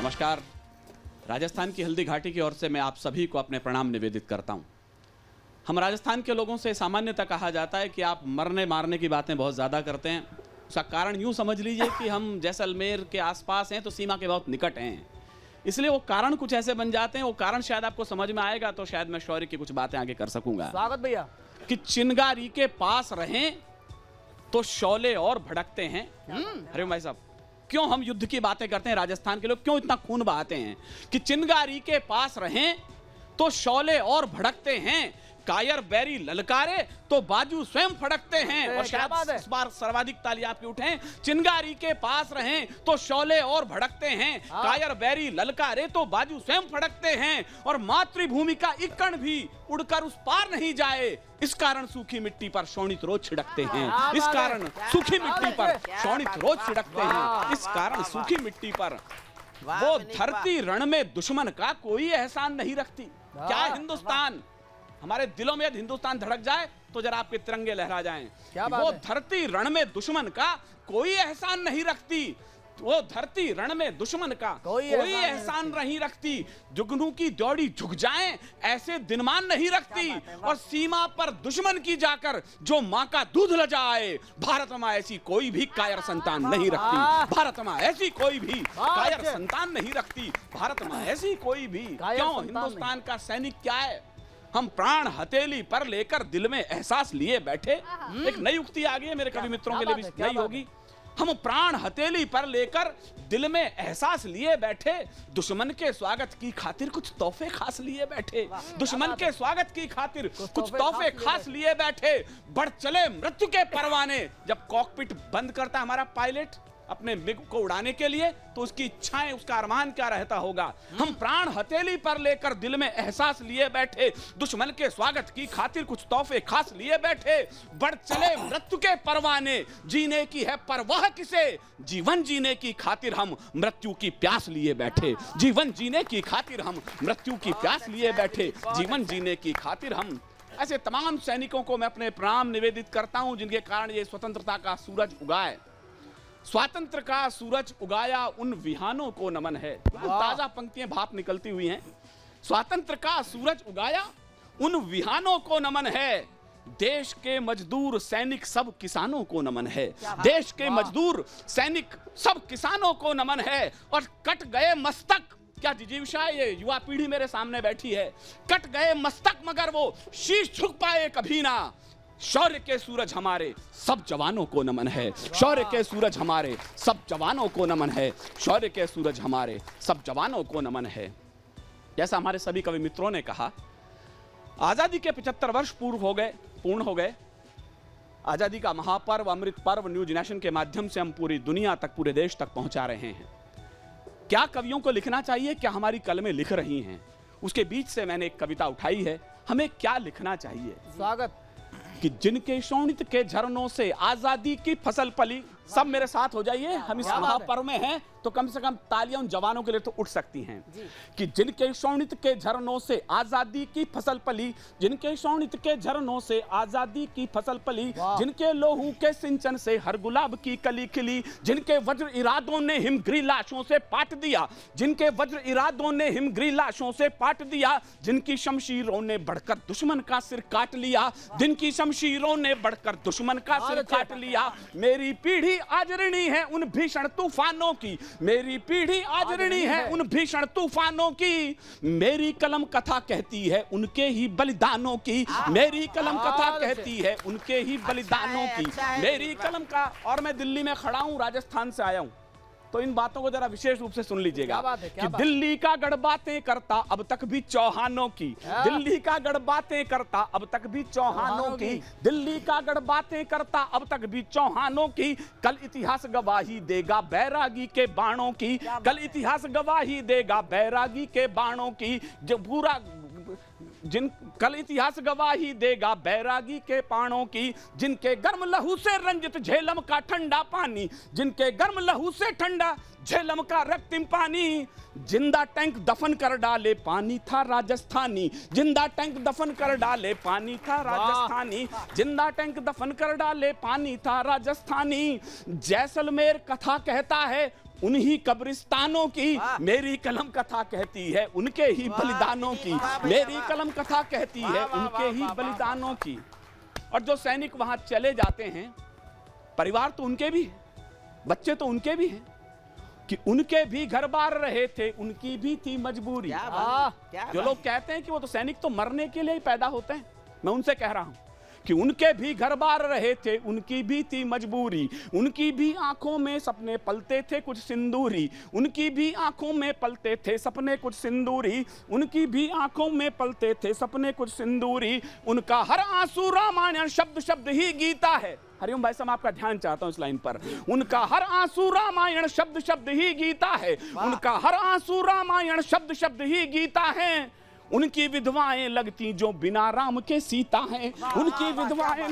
नमस्कार। राजस्थान की हल्दी घाटी की ओर से मैं आप सभी को अपने प्रणाम निवेदित करता हूं। हम राजस्थान के लोगों से सामान्यतः कहा जाता है कि आप मरने मारने की बातें बहुत ज़्यादा करते हैं। उसका कारण यूं समझ लीजिए कि हम जैसलमेर के आसपास हैं तो सीमा के बहुत निकट हैं, इसलिए वो कारण कुछ ऐसे बन जाते हैं। वो कारण शायद आपको समझ में आएगा तो शायद मैं शौर्य की कुछ बातें आगे कर सकूंगा। स्वागत भैया। कि चिनगारी के पास रहें तो शौले और भड़कते हैं। अरे भाई साहब, क्यों हम युद्ध की बातें करते हैं? राजस्थान के लोग क्यों इतना खून बहाते हैं कि चिनगारी के पास रहें तो शौले और भड़कते हैं, कायर बैरी ललकारे तो बाजू स्वयं फड़कते हैं। और शायद इस बार सर्वाधिक ताली आपकी उठें। चिनगारी के पास रहें तो शौले और भड़कते हैं, कायर बैरी ललकारे तो बाजू स्वयं फड़कते हैं। और मातृभूमि का एक कण भी उड़कर उस पार नहीं जाए, इस कारण सूखी मिट्टी पर शोणित रोज छिड़कते हैं। इस कारण सूखी मिट्टी पर शोणित रोज छिड़कते हैं। इस कारण सूखी मिट्टी पर वो धरती रण में दुश्मन का कोई एहसान नहीं रखती। क्या हिंदुस्तान, हमारे दिलों में यदि हिंदुस्तान धड़क जाए तो जरा आपके तिरंगे लहरा जाएं। वो धरती रण में दुश्मन का कोई एहसान नहीं रखती। वो धरती रण में दुश्मन का कोई एहसान नहीं रखती। जुगनू की दौड़ी झुक जाएं ऐसे दिनमान नहीं रखती। और सीमा पर दुश्मन की जाकर जो माँ का दूध लजाए, भारत माँ ऐसी कोई भी कायर संतान नहीं रखती। भारत माँ ऐसी कोई भी कायर संतान नहीं रखती। भारत माँ ऐसी कोई भी। क्यों? हिंदुस्तान का सैनिक क्या है? हम प्राण हथेली पर लेकर दिल में एहसास लिए बैठे। एक नई उक्ति आ गई है मेरे कवि मित्रों के लिए भी नई होगी। हम प्राण हथेली पर लेकर दिल में एहसास लिए बैठे, दुश्मन के स्वागत की खातिर कुछ तोहफे खास लिए बैठे। दुश्मन के स्वागत की खातिर कुछ तोहफे खास लिए बैठे। बढ़ चले मृत्यु के परवाने। जब कॉकपिट बंद करता हमारा पायलट अपने मिग को उड़ाने के लिए तो उसकी इच्छाएं, उसका अरमान क्या रहता होगा। हम प्राण हथेली पर लेकर दिल में एहसास लिए बैठे, दुश्मन के स्वागत की खातिर कुछ तोहफे खास लिए बैठे। बढ़ चले मृत्यु के परवाने, जीने की है परवाह किसे, जीवन जीने की खातिर हम मृत्यु की प्यास लिए बैठे। जीवन जीने की खातिर हम मृत्यु की प्यास लिए बैठे। जीवन जीने की खातिर हम। ऐसे तमाम सैनिकों को मैं अपने प्रणाम निवेदित करता हूं जिनके कारण ये स्वतंत्रता का सूरज उगा है। स्वातंत्र का सूरज उगाया उन विहानों को नमन है। ताजा पंक्तियां भाप निकलती हुई हैं। स्वातंत्र का सूरज उगाया उन विहानों को नमन है। देश के मजदूर सैनिक सब किसानों को नमन है। देश के मजदूर सैनिक सब किसानों को नमन है। और कट गए मस्तक, क्या जिजीविषा, ये युवा पीढ़ी मेरे सामने बैठी है। कट गए मस्तक मगर वो शीश झुक पाए कभी ना। शौर्य के सूरज हमारे सब जवानों को नमन है। शौर्य के सूरज हमारे सब जवानों को नमन है। शौर्य के सूरज हमारे सब जवानों को नमन है। जैसा हमारे सभी कवि मित्रों ने कहा, आजादी के 75 वर्ष पूर्ण हो गए। आजादी का महापर्व, अमृत पर्व न्यूज नेशन के माध्यम से हम पूरी दुनिया तक, पूरे देश तक पहुंचा रहे हैं। क्या कवियों को लिखना चाहिए, क्या हमारी कलमें लिख रही हैं? उसके बीच से मैंने एक कविता उठाई है, हमें क्या लिखना चाहिए। स्वागत। कि जिनके शोणित के झरनों से आजादी की फसल पली। सब मेरे साथ हो जाइए, हम इस महापर्व में हैं तो कम से कम तालियां उन जवानों के लिए तो उठ सकती हैं। कि जिनके शोणित के झरनों से आजादी की फसल पली, जिनके शोणित के झरनों से आजादी की फसल पली, जिनके लोहू के सिंचन से हर गुलाब की कली खिली, जिनके वज्र इरादों ने हिमग्री लाशों से पाट दिया, जिनके वज्र इरादों ने हिमग्री लाशों से पाट दिया, जिनकी शमशीरों ने बढ़कर दुश्मन का सिर काट लिया, जिनकी शमशीरों ने बढ़कर दुश्मन का सिर काट लिया। मेरी पीढ़ी आज ऋणी है उन भीषण तूफानों की, मेरी पीढ़ी आज ऋणी है उन भीषण तूफानों की। मेरी कलम कथा कहती है उनके ही बलिदानों की, मेरी कलम कथा कहती है उनके ही बलिदानों की। मेरी कलम का। और मैं दिल्ली में खड़ा हूं, राजस्थान से आया हूं, तो इन बातों को जरा विशेष रूप से सुन लीजिएगा। कि दिल्ली का गढ़ बातें करता अब तक भी चौहानों की, दिल्ली का गढ़ बातें करता अब तक भी चौहानों की, दिल्ली का गढ़ बातें करता अब तक भी चौहानों की। कल इतिहास गवाही देगा बैरागी के बाणों की, कल इतिहास गवाही देगा बैरागी के बाणों की। जो पूरा कल इतिहास गवाही देगा बैरागी के पाणों की, जिनके गर्म लहू से रंजित झेलम का ठंडा पानी, जिनके गर्म लहू से ठंडा झेलम का रक्तिम पानी। जिंदा टैंक दफन कर डाले पानी था राजस्थानी, जिंदा टैंक दफन कर डाले पानी था राजस्थानी, जिंदा टैंक दफन कर डाले पानी था राजस्थानी। जैसलमेर कथा कहता है उन्हीं कब्रिस्तानों की मेरी कलम कथा कहती है, उनके ही बलिदानों की मेरी कलम कथा कहती है, उनके ही बलिदानों की। और जो सैनिक वहां चले जाते हैं, परिवार तो उनके भी है, बच्चे तो उनके भी हैं, कि उनके भी घर बार रहे थे, उनकी भी थी मजबूरी। जो लोग कहते हैं कि वो तो सैनिक तो मरने के लिए ही पैदा होते हैं, मैं उनसे कह रहा हूं कि उनके भी घर बार रहे थे, उनकी भी थी मजबूरी, उनकी भी आंखों में सपने पलते थे कुछ सिंदूरी, उनकी भी आंखों में पलते थे सपने कुछ सिंदूरी, उनकी भी आंखों में पलते थे सपने कुछ सिंदूरी, उनका हर आंसू रामायण शब्द शब्द ही गीता है। हरिओम भाई साहब, आपका ध्यान चाहता हूं इस लाइन पर। उनका हर आंसू रामायण शब्द शब्द ही गीता है, उनका हर आंसू रामायण शब्द शब्द ही गीता है। उनकी विधवाएं लगती जो बिना राम के सीता हैं, उनकी विधवाएं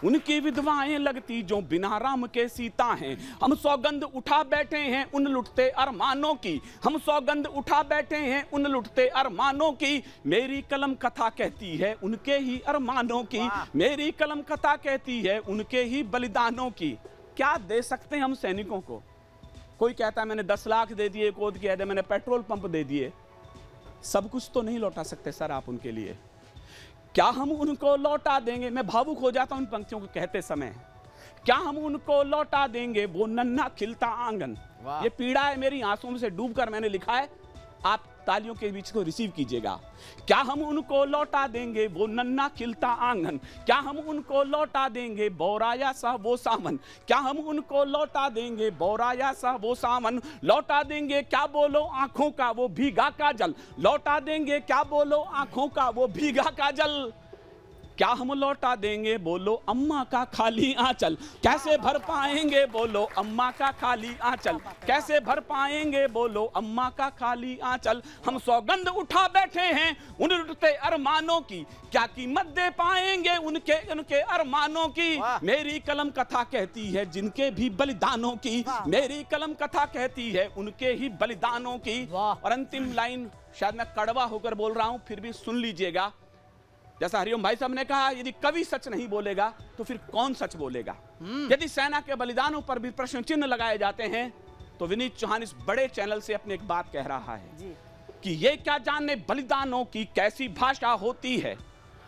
उनकी विधवाएं लगती जो बिना राम के सीता हैं। हम सौगंध उठा बैठे हैं उन लुटते अरमानों की, हम सौगंध उठा बैठे हैं उन लुटते अरमानों की, मेरी कलम कथा कहती है उनके ही अरमानों की, मेरी कलम कथा कहती है उनके ही बलिदानों की। क्या दे सकते हैं हम सैनिकों को? कोई कहता है मैंने 10 लाख दे दिए, कोई कहता है मैंने पेट्रोल पंप दे दिए। सब कुछ तो नहीं लौटा सकते सर आप उनके लिए। क्या हम उनको लौटा देंगे? मैं भावुक हो जाता हूं इन पंक्तियों को कहते समय। क्या हम उनको लौटा देंगे वो नन्हा खिलता आंगन? ये पीड़ा है मेरी, आंसुओं में से डूबकर मैंने लिखा है, आप तालियों के बीच को रिसीव कीजिएगा। क्या हम उनको लौटा देंगे वो नन्हा खिलता आंगन? क्या हम उनको लौटा देंगे बोराया सा वो सावन? क्या हम उनको लौटा देंगे बोराया सा वो सावन? लौटा देंगे क्या बोलो आंखों का वो भीगा काजल? लौटा देंगे क्या बोलो आंखों का वो भीगा काजल? क्या हम लौटा देंगे बोलो अम्मा का खाली आंचल? कैसे भर पाएंगे बोलो अम्मा का खाली आंचल? कैसे भर पाएंगे बोलो अम्मा का खाली आंचल? हम सौगंध उठा बैठे हैं उन लुटते अरमानों की, क्या कीमत दे पाएंगे उनके उनके अरमानों की? मेरी कलम कथा कहती है जिनके भी बलिदानों की, मेरी कलम कथा कहती है उनके ही बलिदानों की। और अंतिम लाइन शायद मैं कड़वा होकर बोल रहा हूं, फिर भी सुन लीजिएगा। जैसा हरिओम भाई साहब ने कहा, यदि कवि सच नहीं बोलेगा तो फिर कौन सच बोलेगा? यदि सेना के बलिदानों पर भी प्रश्न चिन्ह लगाए जाते हैं तो विनीत चौहान इस बड़े चैनल से अपनी एक बात कह रहा है कि ये क्या जाने बलिदानों की कैसी भाषा होती है।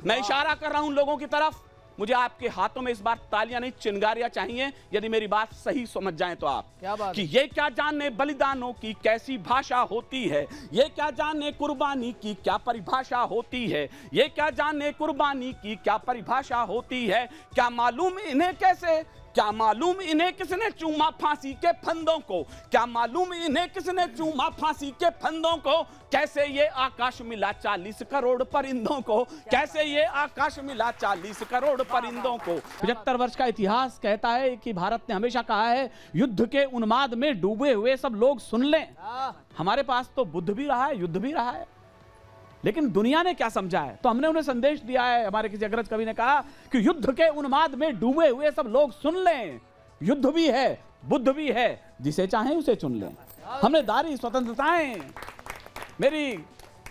मैं इशारा कर रहा हूं लोगों की तरफ, मुझे आपके हाथों में इस बार तालियां नहीं चिंगारियां चाहिए, यदि मेरी बात सही समझ जाएं तो आप। क्या बात? कि ये क्या जाने बलिदानों की कैसी भाषा होती है, ये क्या जाने कुर्बानी की क्या परिभाषा होती है, ये क्या जाने कुर्बानी की क्या परिभाषा होती है। क्या मालूम इन्हें कैसे, क्या मालूम इन्हें किसने चूमा फांसी के फंदों को, क्या मालूम इन्हें किसने चूमा फांसी के फंदों को। कैसे ये आकाश मिला 40 करोड़ परिंदों को, कैसे ये आकाश मिला 40 करोड़ परिंदों को। 75 वर्ष का इतिहास कहता है कि भारत ने हमेशा कहा है युद्ध के उन्माद में डूबे हुए सब लोग सुन लें। हमारे पास तो बुद्ध भी रहा है, युद्ध भी रहा है, लेकिन दुनिया ने क्या समझा है? तो हमने उन्हें संदेश दिया है। हमारे किसी अग्रज कवि ने कहा कि युद्ध के उन्माद में डूबे हुए सब लोग सुन लें, युद्ध भी है, बुद्ध भी है, जिसे चाहें उसे चुन लें। हमने दारी स्वतंत्रताएं। मेरी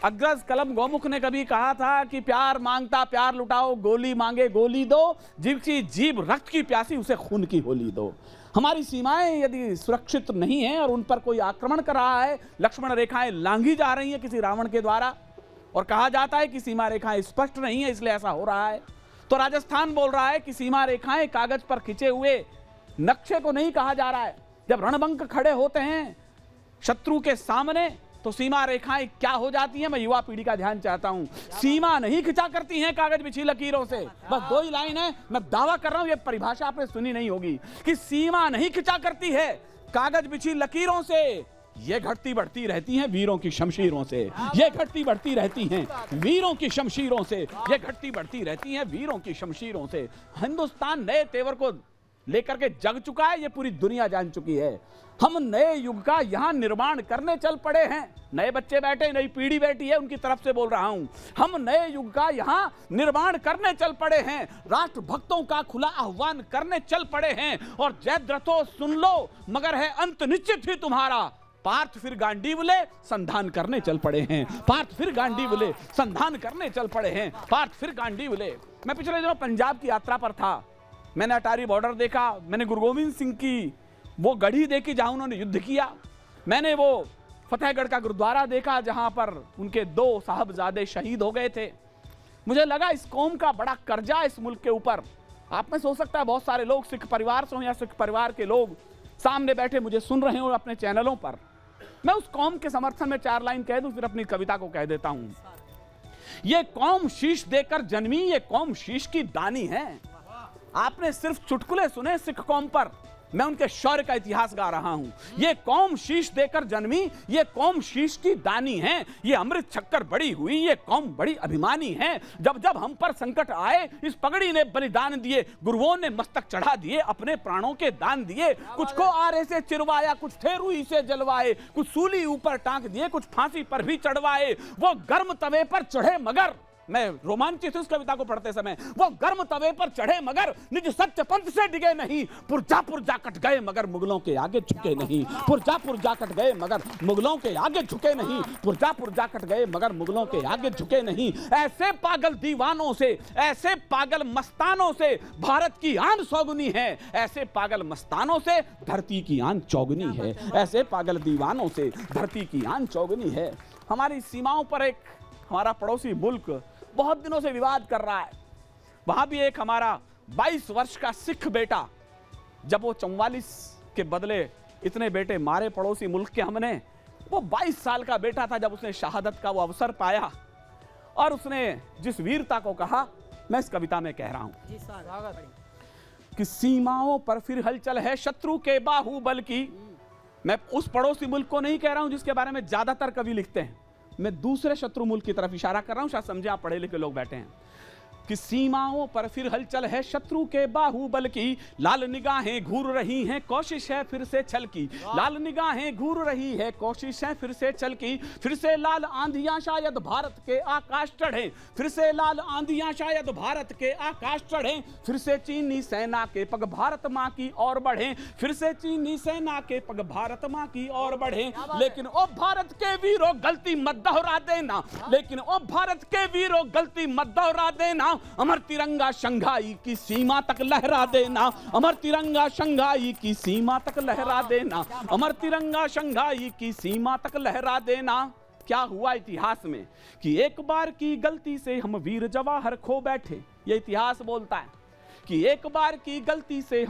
अग्रज कलम गौमुख ने कभी कहा था कि प्यार मांगता प्यार लुटाओ, गोली मांगे गोली दो, जिसकी जीभ रक्त की प्यासी उसे खून की होली दो। हमारी सीमाएं यदि सुरक्षित नहीं है और उन पर कोई आक्रमण कर रहा है, लक्ष्मण रेखाएं लांघी जा रही हैं किसी रावण के द्वारा, और कहा जाता है कि सीमा रेखाएं स्पष्ट नहीं है इसलिए ऐसा हो रहा है, तो राजस्थान बोल रहा है कि सीमा रेखाएं कागज पर खिंचे हुए नक्शे को नहीं कहा जा रहा है। जब रणबंक खड़े होते हैं शत्रु के सामने तो सीमा रेखाएं क्या हो जाती हैं? मैं युवा पीढ़ी का ध्यान चाहता हूं। सीमा नहीं खिंचा करती हैं कागज बिछी लकीरों से। बस 2 ही लाइन है, मैं दावा कर रहा हूं, ये परिभाषा आपने सुनी नहीं होगी कि सीमा नहीं खिंचा करती है कागज बिछी लकीरों से, ये घटती बढ़ती रहती हैं वीरों की शमशीरों से, ये घटती बढ़ती रहती हैं वीरों की शमशीरों से, ये घटती बढ़ती रहती हैं वीरों की शमशीरों से। हिंदुस्तान नए तेवर को लेकर के जग चुका है, ये पूरी दुनिया जान चुकी है। हम नए युग का यहां निर्माण करने चल पड़े हैं। नए बच्चे बैठे, नई पीढ़ी बैठी है, उनकी तरफ से बोल रहा हूं। हम नए युग का यहां निर्माण करने चल पड़े हैं, राष्ट्र भक्तों का खुला आह्वान करने चल पड़े हैं। और जयद्रथो सुन लो मगर है अंत निश्चित ही तुम्हारा, पार्थ फिर गांडीवले संधान करने चल पड़े हैं, पार्थ फिर गांडीवले संधान करने चल पड़े हैं, पार्थ फिर गांडीवले। मैं पिछले दिनों पंजाब की यात्रा पर था, मैंने अटारी बॉर्डर देखा, मैंने गुरु गोविंद सिंह की वो गढ़ी देखी जहां उन्होंने युद्ध किया, मैंने वो फतेहगढ़ का गुरुद्वारा देखा जहां पर उनके 2 साहबजादे शहीद हो गए थे। मुझे लगा इस कौम का बड़ा कर्जा इस मुल्क के ऊपर। आप में सोच सकता है बहुत सारे लोग सिख परिवार से हो या सिख परिवार के लोग सामने बैठे मुझे सुन रहे हो अपने चैनलों पर। मैं उस कौम के समर्थन में 4 लाइन कह दूं, फिर अपनी कविता को कह देता हूं। ये कौम शीश देकर जन्मी, ये कौम शीश की दानी है। आपने सिर्फ चुटकुले सुने सिख कौम पर, मैं उनके शौर्य का इतिहास गा रहा हूं। ये कौम शीश देकर जन्मी, ये कौम शीश की दानी है। ये अमृत छक्कर बड़ी हुई, ये कौम बड़ी अभिमानी है। जब जब हम पर संकट आए, इस पगड़ी ने बलिदान दिए, गुरुओं ने मस्तक चढ़ा दिए, अपने प्राणों के दान दिए। कुछ को आरे से चिरवाया, कुछ थे रुई से जलवाए, कुछ सूली ऊपर टांग दिए, कुछ फांसी पर भी चढ़वाए। वो गर्म तवे पर चढ़े मगर, मैं रोमांचित उस कविता को पढ़ते समय, वो गर्म तवे पर चढ़े मगर निज सत्य पंथ से डिगे नहीं। पुरजा कट गए मगर मुगलों के आगे झुके नहीं। पुरजा कट गए मगर मुगलों के आगे झुके नहीं। पुरजा कट गए मगर मुगलों के आगे झुके नहीं। ऐसे पागल दीवानों से, ऐसे पागल मस्तानों से भारत की आन सौगुनी है। ऐसे पागल मस्तानों से धरती की आन चौगुनी है। ऐसे पागल दीवानों से धरती की आन चौगुनी है। हमारी सीमाओं पर एक हमारा पड़ोसी मुल्क बहुत दिनों से विवाद कर रहा है। वहां भी एक हमारा 22 वर्ष का सिख बेटा, जब वो 44 के बदले इतने बेटे मारे पड़ोसी मुल्क के हमने, वो 22 साल का बेटा था जब उसने शहादत का वो अवसर पाया और उसने जिस वीरता को कहा, मैं इस कविता में कह रहा हूं कि सीमाओं पर फिर हलचल है शत्रु के बाहुबल की। मैं उस पड़ोसी मुल्क को नहीं कह रहा हूं जिसके बारे में ज्यादातर कवि लिखते हैं, मैं दूसरे शत्रु मुल्क की तरफ इशारा कर रहा हूं। शायद समझे आप, पढ़े लिखे लोग बैठे हैं। कि सीमाओं पर फिर हलचल है शत्रु के बाहुबल की। लाल निगाहें घूर रही हैं, कोशिश है फिर से छल की। लाल निगाहें घूर रही है, कोशिश है फिर से छल की। फिर से लाल आंधियां शायद भारत के आकाश चढ़े। फिर से लाल आंधियां शायद भारत के आकाश चढ़े। फिर से चीनी सेना के पग भारत माँ की ओर बढ़े। फिर से चीनी सेना के पग भारत माँ की ओर बढ़े। लेकिन ओ भारत के वीरों गलती मत दोहरा देना। लेकिन ओ भारत के वीरों गलती मत दोहरा देना। अमर तिरंगा शंघाई की सीमा तक लहरा देना। अमर तिरंगा शंघाई की सीमा तक लहरा देना। अमर तिरंगा शंघाई की सीमा तक लहरा देना। क्या हुआ इतिहास में कि एक बार की गलती से हम वीर जवाहर खो बैठे। ये इतिहास बोलता है कि एक बार की गलती से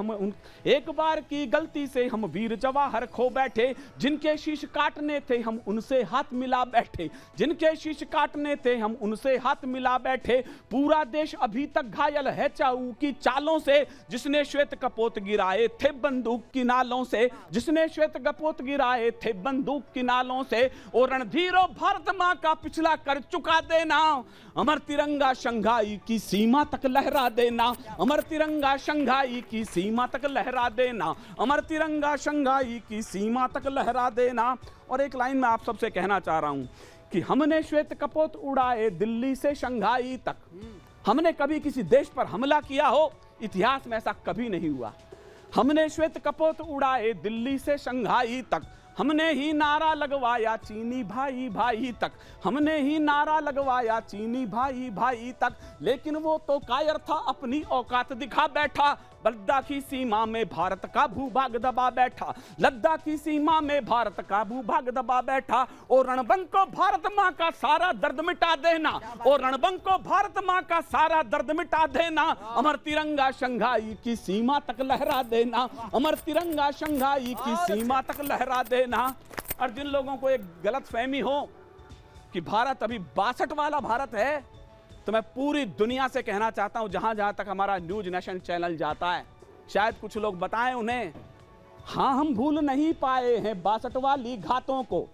हम वीर जवाहर खो बैठे। जिनके शीश काटने थे हम उनसे हाथ मिला बैठे। जिनके शीश काटने थे हम उनसे हाथ मिला बैठे। पूरा देश अभी तक घायल है चाऊ की चालों से। जिसने श्वेत कपोत गिराए थे बंदूक की नालों से। जिसने श्वेत कपोत गिराए थे बंदूक की नालों से। और रणधीरो भारत माँ का पिछला कर चुका देना। अमर तिरंगा शंघाई की सीमा तक लहरा देना। अमर तिरंगा शंघाई की सीमा तक लहरा देना। अमर तिरंगा शंघाई की सीमा तक लहरा देना। और एक लाइन में आप सबसे कहना चाह रहा हूं कि हमने श्वेत कपोत उड़ाए दिल्ली से शंघाई तक। हमने कभी किसी देश पर हमला किया हो, इतिहास में ऐसा कभी नहीं हुआ। हमने श्वेत कपोत उड़ाए दिल्ली से शंघाई तक। हमने ही नारा लगवाया चीनी भाई भाई तक। हमने ही नारा लगवाया चीनी भाई भाई तक। लेकिन वो तो कायर था, अपनी औकात दिखा बैठा। लद्दाख की सीमा में भारत का भूभाग दबा बैठा। लद्दाख की सीमा में भारत का भूभाग दबा बैठा। और रणबंक को भारत माँ का सारा दर्द मिटा देना। और रणबंक को भारत माँ का सारा दर्द मिटा देना। अमर तिरंगा शंघाई की सीमा तक लहरा देना। अमर तिरंगा शंघाई की सीमा तक लहरा देना। और जिन लोगों को एक गलत फहमी हो कि भारत अभी 62 वाला भारत है, तो मैं पूरी दुनिया से कहना चाहता हूं, जहां जहां तक हमारा न्यूज नेशन चैनल जाता है, शायद कुछ लोग बताएं उन्हें, हाँ हम भूल नहीं पाए हैं 62 वाली घातों को।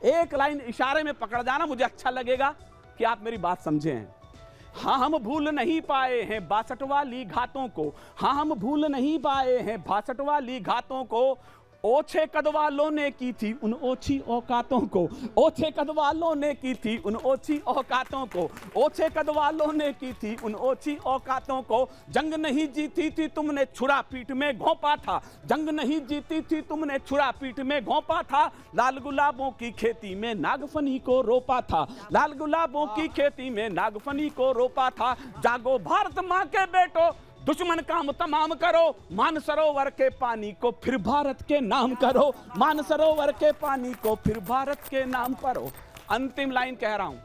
एक लाइन इशारे में पकड़ जाना, मुझे अच्छा लगेगा कि आप मेरी बात समझें। हाँ हम भूल नहीं पाए हैं 62 वाली घातों को। हाँ हम भूल नहीं पाए हैं 62 वाली घातों को। ओछे कद वालों ने की थी उन ओछी औकातों को। ओछे कद वालों ने की थी उन ओछी औकातों को। ओछे कद वालों ने की थी उन ओछी औकातों को। जंग नहीं जीती थी तुमने छुरा पीठ में घोंपा था। जंग नहीं जीती थी तुमने छुरा पीठ में घोंपा था। लाल गुलाबों की खेती में नागफनी को रोपा था। लाल गुलाबों की खेती में नागफनी को रोपा था। जागो भारत माँ के बेटो, दुश्मन काम तमाम करो, मानसरोवर के पानी को फिर भारत के नाम करो, मानसरोवर के पानी को फिर भारत के नाम करो। अंतिम लाइन कह रहा हूं,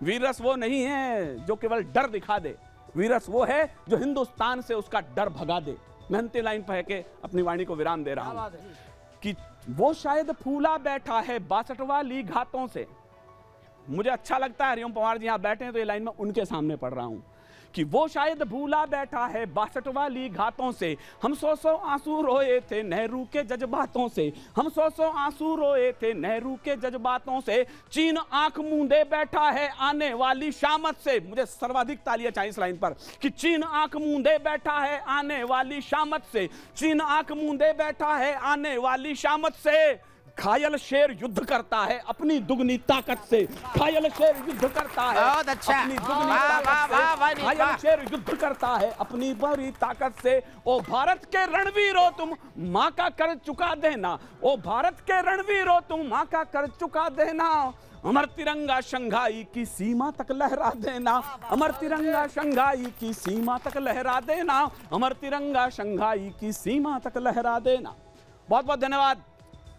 वीररस वो नहीं है जो केवल डर दिखा दे, वीररस वो है जो हिंदुस्तान से उसका डर भगा दे। मैं अंतिम लाइन कह के अपनी वाणी को विराम दे रहा हूं कि वो शायद फूला बैठा है 62 वाली घातों से। मुझे अच्छा लगता है हरिओम पवार जी यहां बैठे हैं तो ये लाइन मैं उनके सामने पढ़ रहा हूं कि वो शायद भूला बैठा है 62 वाली घातों से। हम 100 आंसू रोए थे नेहरू के जज्बातों से, हम 100 आंसू रोए थे नेहरू के जज्बातों से। चीन आंख मूंदे बैठा है आने वाली शामत से। मुझे सर्वाधिक तालियां चाहिए इस लाइन पर कि चीन आंख मूंदे बैठा है आने वाली शामत से, चीन आंख मूंदे बैठा है आने वाली शामत से। घायल शेर युद्ध करता है अपनी दुगनी ताकत से, घायल शेर युद्ध करता है अपनी दुगनी ताकत से, घायल शेर युद्ध करता है अपनी बड़ी ताकत से। ओ भारत के रणवीरों तुम माँ का कर चुका देना, ओ भारत के रणवीरों तुम माँ का कर चुका देना। अमर तिरंगा शंघाई की सीमा तक लहरा देना, अमर तिरंगा शंघाई की सीमा तक लहरा देना, अमर तिरंगा शंघाई की सीमा तक लहरा देना। बहुत बहुत धन्यवाद,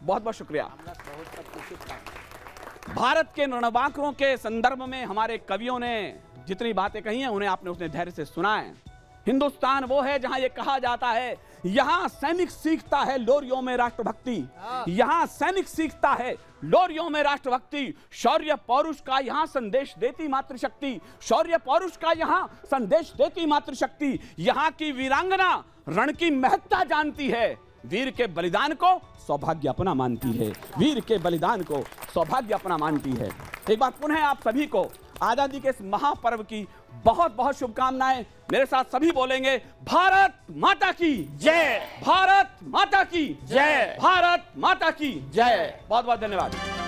बहुत बहुत शुक्रिया। भारत के रणबांकुरों के संदर्भ में हमारे कवियों ने जितनी बातें कही हैं उन्हें आपने उतने धैर्य से सुना है। हिंदुस्तान वो है जहां ये कहा जाता है यहां सैनिक सीखता है लोरियों में राष्ट्रभक्ति, यहां सैनिक सीखता है लोरियों में राष्ट्रभक्ति। शौर्य पौरुष का यहां संदेश देती मातृशक्ति, शौर्य पौरुष का यहां संदेश देती मातृशक्ति। यहां की वीरांगना रण की महत्ता जानती है, वीर के बलिदान को सौभाग्य अपना मानती है, वीर के बलिदान को सौभाग्य अपना मानती है। एक बार पुनः आप सभी को आजादी के इस महापर्व की बहुत बहुत शुभकामनाएं। मेरे साथ सभी बोलेंगे भारत माता की जय, भारत माता की जय, भारत माता की जय। बहुत बहुत धन्यवाद।